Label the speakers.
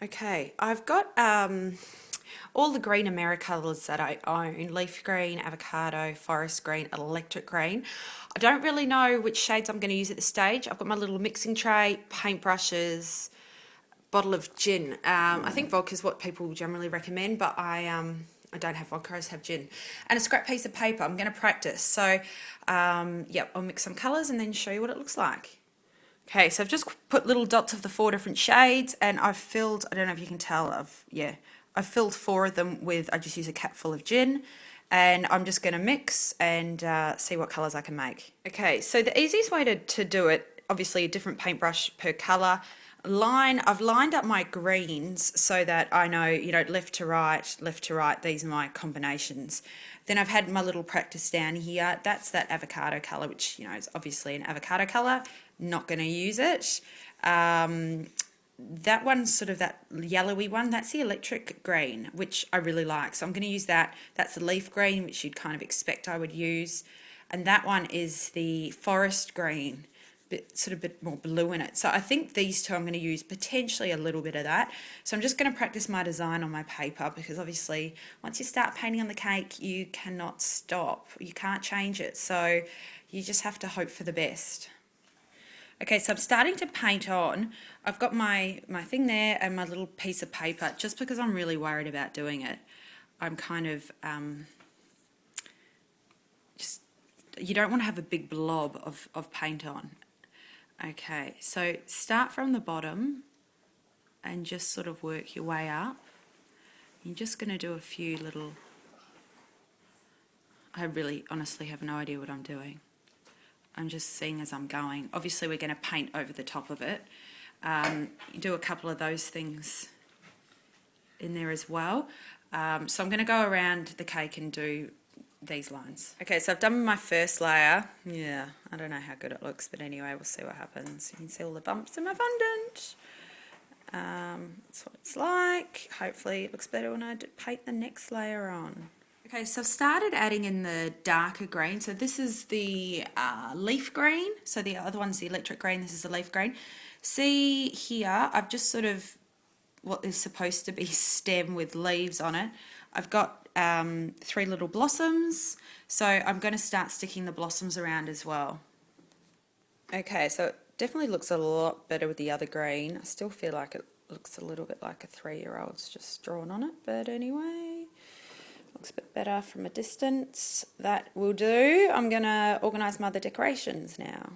Speaker 1: Okay, I've got all the green Americolors that I own: leaf green, avocado, forest green, electric green. I don't really know which shades I'm going to use at this stage. I've got my little mixing tray, paintbrushes, bottle of gin. I think vodka is what people generally recommend, but I don't have vodka, I just have gin. And a scrap piece of paper. I'm going to practice. So, yep, I'll mix some colours and then show you what it looks like. Okay, so I've just put little dots of the 4 different shades, and I've filled, I don't know if you can tell, I've filled 4 of them with, I just use a cap full of gin, and I'm just going to mix and see what colours I can make. Okay, so the easiest way to do it, obviously a different paintbrush per colour. I've lined up my greens so that I know, left to right, these are my combinations. Then I've had my little practice down here. That's that avocado colour, which, is obviously an avocado colour. Not going to use it. That one's sort of that yellowy one. That's the electric green, which I really like. So I'm going to use that. That's the leaf green, which you'd kind of expect I would use. And that one is the forest green, sort of a bit more blue in it. So I think these two I'm going to use potentially a little bit of that. So I'm just going to practice my design on my paper, because obviously once you start painting on the cake, you cannot stop. You can't change it. So you just have to hope for the best. Okay, so I'm starting to paint on. I've got my thing there and my little piece of paper, just because I'm really worried about doing it. I'm kind of, you don't want to have a big blob of paint on. Okay, so start from the bottom and just sort of work your way up. You're just going to do a few little, I really honestly have no idea what I'm doing. I'm just seeing as I'm going. Obviously we're going to paint over the top of it. Do a couple of those things in there as well. So I'm going to go around the cake and do these lines. Okay, so I've done my first layer. Yeah, I don't know how good it looks, but anyway, we'll see what happens. You can see all the bumps in my fondant. That's what it's like. Hopefully it looks better when I paint the next layer on. Okay, so I've started adding in the darker green. So this is the leaf green. So the other one's the electric green. This is the leaf green. See here, I've just sort of what is supposed to be stem with leaves on it. I've got 3 little blossoms. So I'm going to start sticking the blossoms around as well. Okay, so it definitely looks a lot better with the other green. I still feel like it looks a little bit like a 3-year-old's just drawn on it, but anyway. Looks a bit better from a distance. That will do. I'm going to organise my other decorations now.